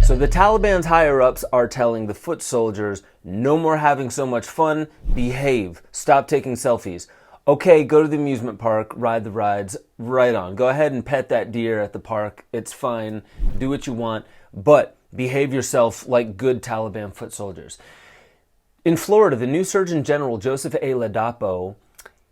So the Taliban's higher-ups are telling the foot soldiers, no more having so much fun, behave, stop taking selfies. Okay, go to the amusement park, ride the rides, right on. Go ahead and pet that deer at the park, it's fine, do what you want, but behave yourself like good Taliban foot soldiers. In Florida, the new Surgeon General, Joseph A. Ladapo,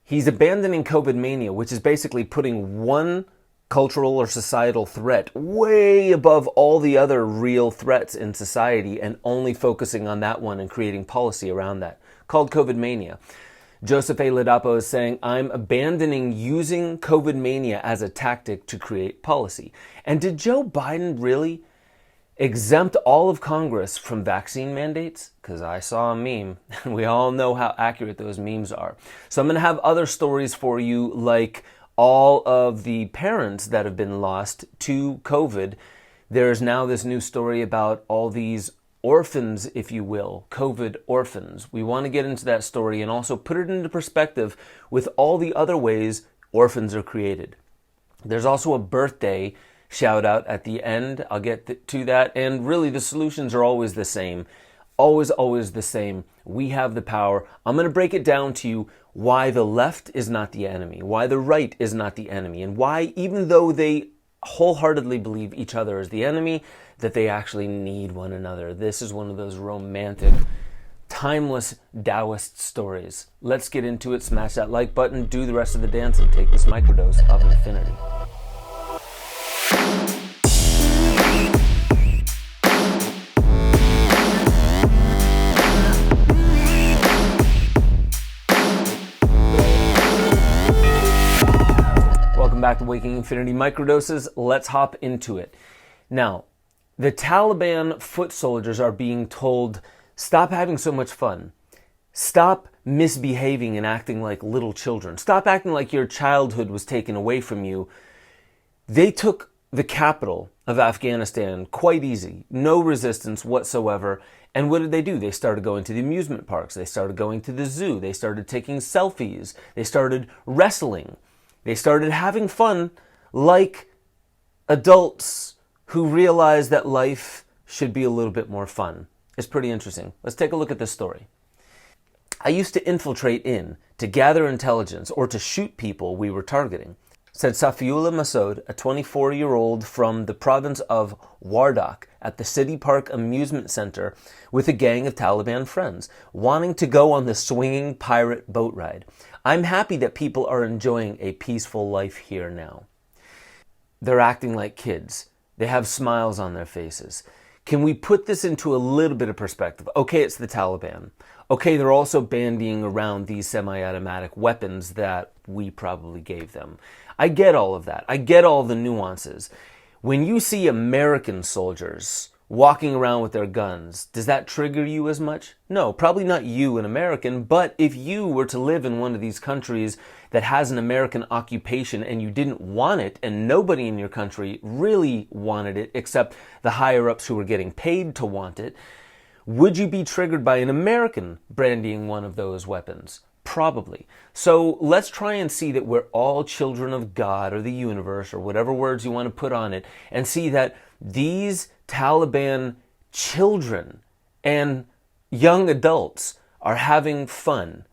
he's abandoning COVID mania, which is basically putting one cultural or societal threat way above all the other real threats in society and only focusing on that one and creating policy around that, called COVID mania. Joseph A. Ladapo is saying, I'm abandoning using COVID mania as a tactic to create policy. And did Joe Biden really exempt all of Congress from vaccine mandates? Because I saw a meme, and we all know how accurate those memes are. So I'm going to have other stories for you, like all of the parents that have been lost to COVID. There's now this new story about all these orphans, if you will, COVID orphans. We want to get into that story and also put it into perspective with all the other ways orphans are created. There's also a birthday shout out at the end. I'll get to that. And really, the solutions are always the same. Always the same. We have the power. I'm going to break it down to you why the left is not the enemy, why the right is not the enemy, and why, even though they wholeheartedly believe each other is the enemy, that they actually need one another. This is one of those romantic, timeless Taoist stories. Let's get into it. Smash that like button, do the rest of the dance, and take this microdose of infinity. Back to Waking Infinity Microdoses. Let's hop into it. Now, the Taliban foot soldiers are being told, stop having so much fun. Stop misbehaving and acting like little children. Stop acting like your childhood was taken away from you. They took the capital of Afghanistan quite easy. No resistance whatsoever. And what did they do? They started going to the amusement parks. They started going to the zoo. They started taking selfies. They started wrestling. They started having fun like adults who realize that life should be a little bit more fun. It's pretty interesting. Let's take a look at this story. I used to infiltrate to gather intelligence or to shoot people we were targeting, said Safiullah Masood, a 24-year-old from the province of Wardak at the City Park Amusement Center with a gang of Taliban friends, wanting to go on the swinging pirate boat ride. I'm happy that people are enjoying a peaceful life here now. They're acting like kids. They have smiles on their faces. Can we put this into a little bit of perspective? Okay, it's the Taliban. Okay, they're also bandying around these semi-automatic weapons that we probably gave them. I get all of that. I get all the nuances. When you see American soldiers walking around with their guns, does that trigger you as much? No, probably not you, an American, but if you were to live in one of these countries that has an American occupation and you didn't want it, and nobody in your country really wanted it except the higher-ups who were getting paid to want it, would you be triggered by an American brandying one of those weapons? Probably. So let's try and see that we're all children of God or the universe or whatever words you want to put on it, and see that these Taliban children and young adults are having fun.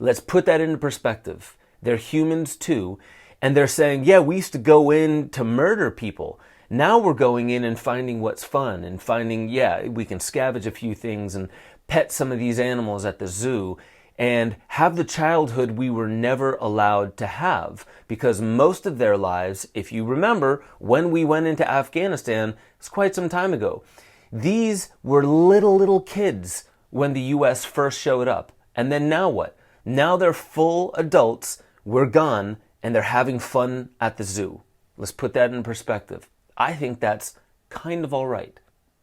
Let's put that into perspective. They're humans too, and they're saying, yeah, we used to go in to murder people. Now we're going in and finding what's fun and finding, yeah, we can scavenge a few things and pet some of these animals at the zoo and have the childhood we were never allowed to have, because most of their lives, if you remember, when we went into Afghanistan, it's quite some time ago. These were little kids when the U.S. first showed up. And then now what? Now they're full adults, we're gone, and they're having fun at the zoo. Let's put that in perspective. I think that's kind of all right.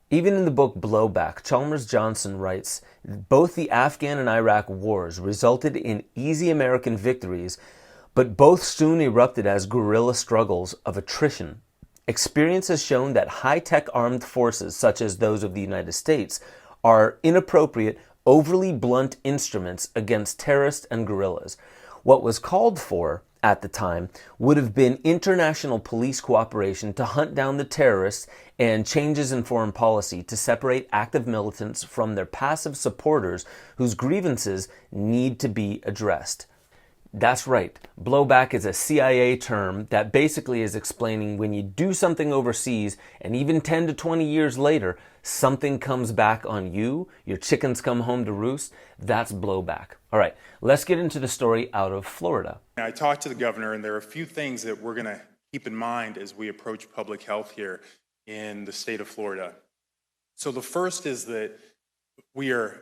Even in the book Blowback, Chalmers Johnson writes, both the Afghan and Iraq wars resulted in easy American victories, but both soon erupted as guerrilla struggles of attrition. Experience has shown that high-tech armed forces, such as those of the United States, are inappropriate, overly blunt instruments against terrorists and guerrillas. What was called for at the time would have been international police cooperation to hunt down the terrorists and changes in foreign policy to separate active militants from their passive supporters whose grievances need to be addressed. That's right. Blowback is a CIA term that basically is explaining when you do something overseas and even 10 to 20 years later, something comes back on you, your chickens come home to roost, that's blowback. All right, let's get into the story out of Florida. I talked to the governor, and there are a few things that we're going to keep in mind as we approach public health here in the state of Florida. So the first is that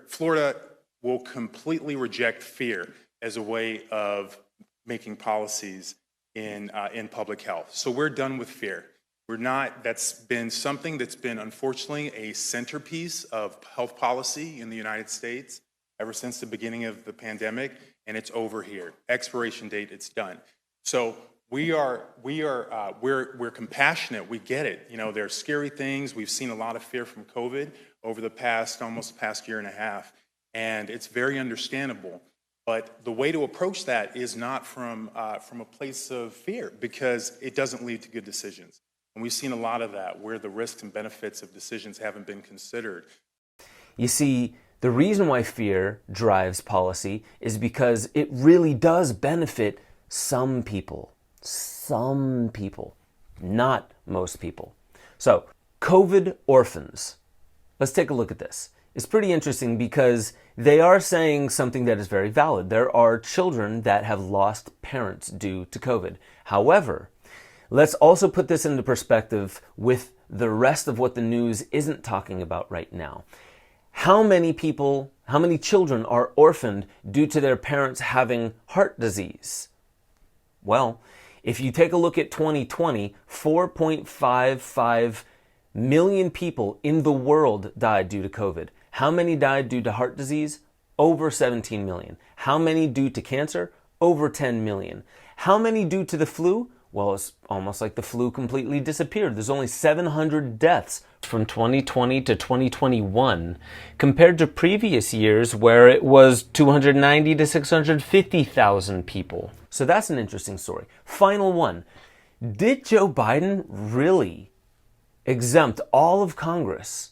Florida will completely reject fear as a way of making policies in public health. So we're done with fear. That's been something that's been unfortunately a centerpiece of health policy in the United States ever since the beginning of the pandemic, and it's over here. Expiration date, it's done. So we're compassionate. We get it. You know, there are scary things. We've seen a lot of fear from COVID over the past year and a half, and it's very understandable. But the way to approach that is not from a place of fear, because it doesn't lead to good decisions. And we've seen a lot of that, where the risks and benefits of decisions haven't been considered. You see, the reason why fear drives policy is because it really does benefit some people. Some people, not most people. So, COVID orphans. Let's take a look at this. It's pretty interesting because they are saying something that is very valid. There are children that have lost parents due to COVID. However, let's also put this into perspective with the rest of what the news isn't talking about right now. How many children are orphaned due to their parents having heart disease? Well, if you take a look at 2020, 4.55 million people in the world died due to COVID. How many died due to heart disease? Over 17 million. How many due to cancer? Over 10 million. How many due to the flu? Well, it's almost like the flu completely disappeared. There's only 700 deaths from 2020 to 2021 compared to previous years where it was 290 to 650,000 people. So that's an interesting story. Final one. Did Joe Biden really exempt all of Congress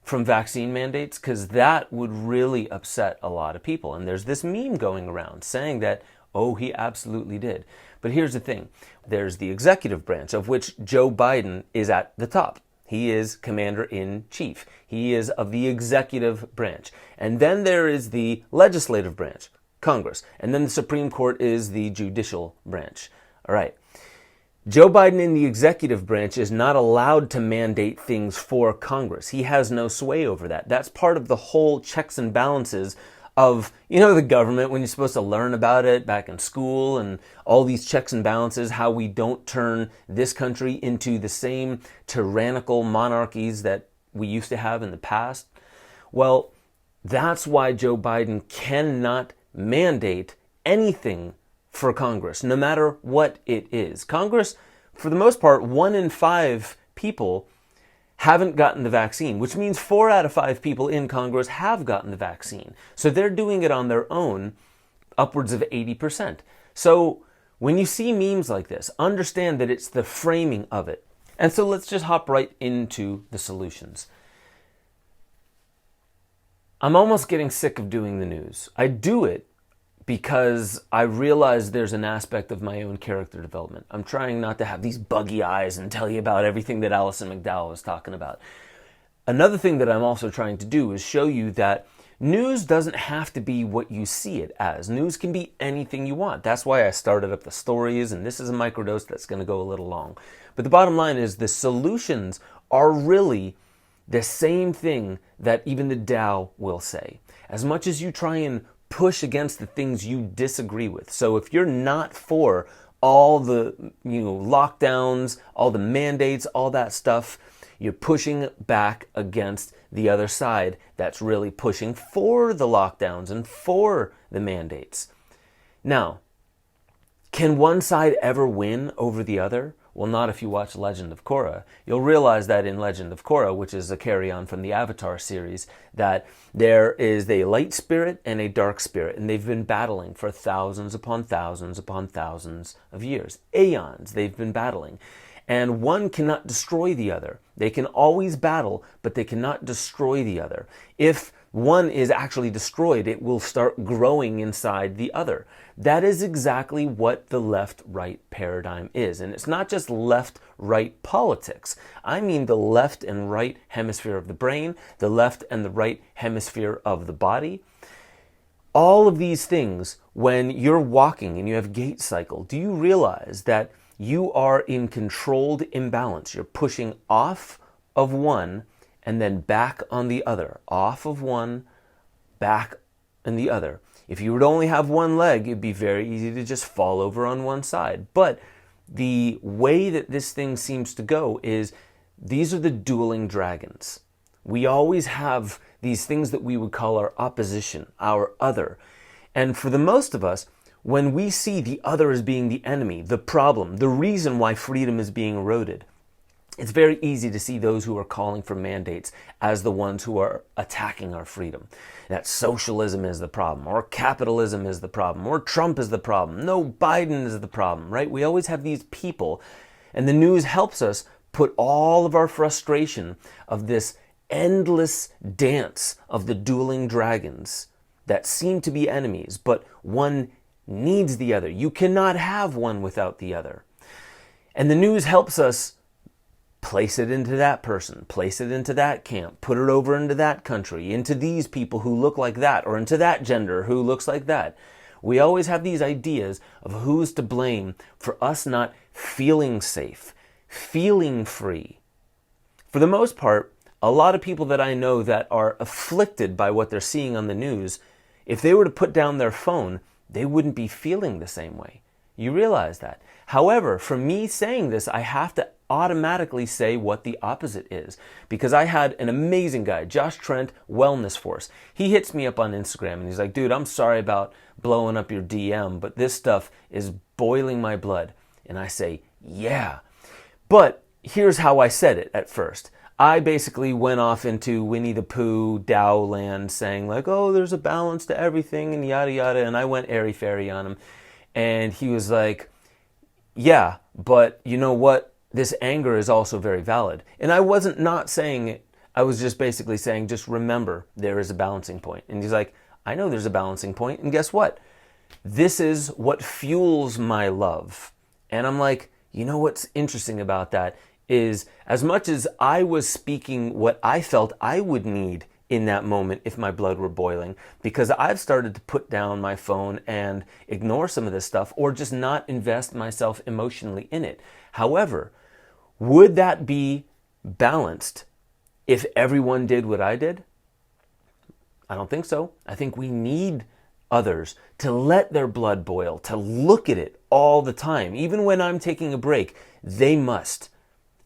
from vaccine mandates? Because that would really upset a lot of people. And there's this meme going around saying that, oh, he absolutely did. But here's the thing. There's the executive branch, of which Joe Biden is at the top. He is commander-in-chief. He is of the executive branch. And then there is the legislative branch, Congress. And then the Supreme Court is the judicial branch. All right. Joe Biden in the executive branch is not allowed to mandate things for Congress. He has no sway over that. That's part of the whole checks and balances of, the government, when you're supposed to learn about it back in school, and all these checks and balances, how we don't turn this country into the same tyrannical monarchies that we used to have in the past. Well, that's why Joe Biden cannot mandate anything for Congress, no matter what it is. Congress, for the most part, 1 in 5 people haven't gotten the vaccine, which means 4 out of 5 people in Congress have gotten the vaccine. So they're doing it on their own, upwards of 80%. So when you see memes like this, understand that it's the framing of it. And so let's just hop right into the solutions. I'm almost getting sick of doing the news. I do it because I realize there's an aspect of my own character development. I'm trying not to have these buggy eyes and tell you about everything that Alison McDowell was talking about. Another thing that I'm also trying to do is show you that news doesn't have to be what you see it as. News can be anything you want. That's why I started up the stories, and this is a microdose that's going to go a little long. But the bottom line is the solutions are really the same thing that even the Tao will say. As much as you try and push against the things you disagree with. So if you're not for all the lockdowns, all the mandates, all that stuff, you're pushing back against the other side that's really pushing for the lockdowns and for the mandates. Now, can one side ever win over the other? Well, not if you watch Legend of Korra. You'll realize that in Legend of Korra, which is a carry-on from the Avatar series, that there is a light spirit and a dark spirit, and they've been battling for thousands upon thousands upon thousands of years. Aeons they've been battling. And one cannot destroy the other. They can always battle, but they cannot destroy the other. If one is actually destroyed, it will start growing inside the other. That is exactly what the left-right paradigm is. And it's not just left-right politics. I mean the left and right hemisphere of the brain, the left and the right hemisphere of the body. All of these things, when you're walking and you have gait cycle, do you realize that you are in controlled imbalance? You're pushing off of one and then back on the other. Off of one, back on the other. If you would only have one leg, it'd be very easy to just fall over on one side. But the way that this thing seems to go is these are the dueling dragons. We always have these things that we would call our opposition, our other. And for the most of us, when we see the other as being the enemy, the problem, the reason why freedom is being eroded, it's very easy to see those who are calling for mandates as the ones who are attacking our freedom. That socialism is the problem, or capitalism is the problem, or Trump is the problem. No, Biden is the problem, right? We always have these people, and the news helps us put all of our frustration of this endless dance of the dueling dragons that seem to be enemies, but one needs the other. You cannot have one without the other. And the news helps us place it into that person, place it into that camp, put it over into that country, into these people who look like that, or into that gender who looks like that. We always have these ideas of who's to blame for us not feeling safe, feeling free. For the most part, a lot of people that I know that are afflicted by what they're seeing on the news, if they were to put down their phone, they wouldn't be feeling the same way. You realize that. However, for me saying this, I have to automatically say what the opposite is. Because I had an amazing guy, Josh Trent, Wellness Force. He hits me up on Instagram and he's like, dude, I'm sorry about blowing up your DM, but this stuff is boiling my blood. And I say, yeah. But here's how I said it at first. I basically went off into Winnie the Pooh, Dow land, saying like, oh, there's a balance to everything and yada yada. And I went airy-fairy on him. And he was like, yeah, but you know what? This anger is also very valid. And I wasn't not saying it. I was just basically saying, just remember, there is a balancing point. And he's like, I know there's a balancing point. And guess what? This is what fuels my love. And I'm like, you know what's interesting about that is as much as I was speaking what I felt I would need in that moment if my blood were boiling, because I've started to put down my phone and ignore some of this stuff or just not invest myself emotionally in it. However, would that be balanced if everyone did what I did? I don't think so. I think we need others to let their blood boil, to look at it all the time. Even when I'm taking a break, they must.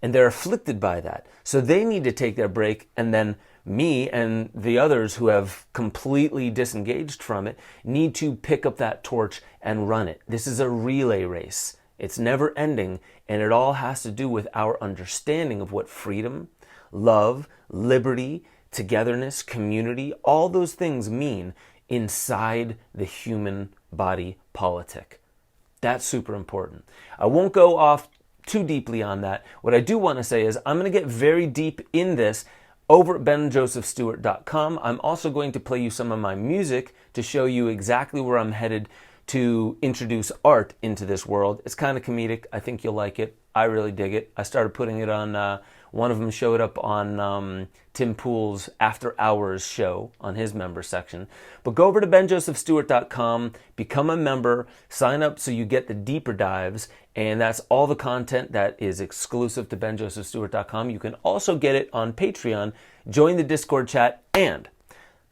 And they're afflicted by that. So they need to take their break, and then me and the others who have completely disengaged from it need to pick up that torch and run it. This is a relay race. It's never ending, and it all has to do with our understanding of what freedom, love, liberty, togetherness, community, all those things mean inside the human body politic. That's super important. I won't go off too deeply on that. What I do want to say is I'm going to get very deep in this over at benjosephstewart.com. I'm also going to play you some of my music to show you exactly where I'm headed to introduce art into this world. It's kind of comedic. I think you'll like it. I really dig it. I started putting it on, one of them showed up on Tim Pool's After Hours show on his member section. But go over to benjosephstewart.com, become a member, sign up so you get the deeper dives, and that's all the content that is exclusive to benjosephstewart.com. You can also get it on Patreon. Join the Discord chat. And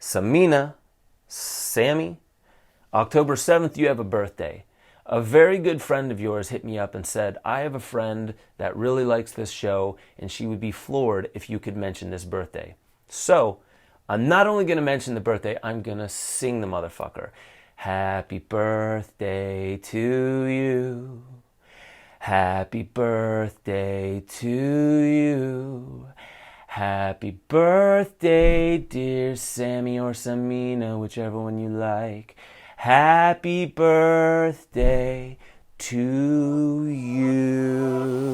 Samina, Sammy, October 7th, you have a birthday. A very good friend of yours hit me up and said, I have a friend that really likes this show, and she would be floored if you could mention this birthday. So, I'm not only going to mention the birthday, I'm going to sing the motherfucker. Happy birthday to you. Happy birthday to you. Happy birthday, dear Sammy or Samina, whichever one you like. Happy birthday to you.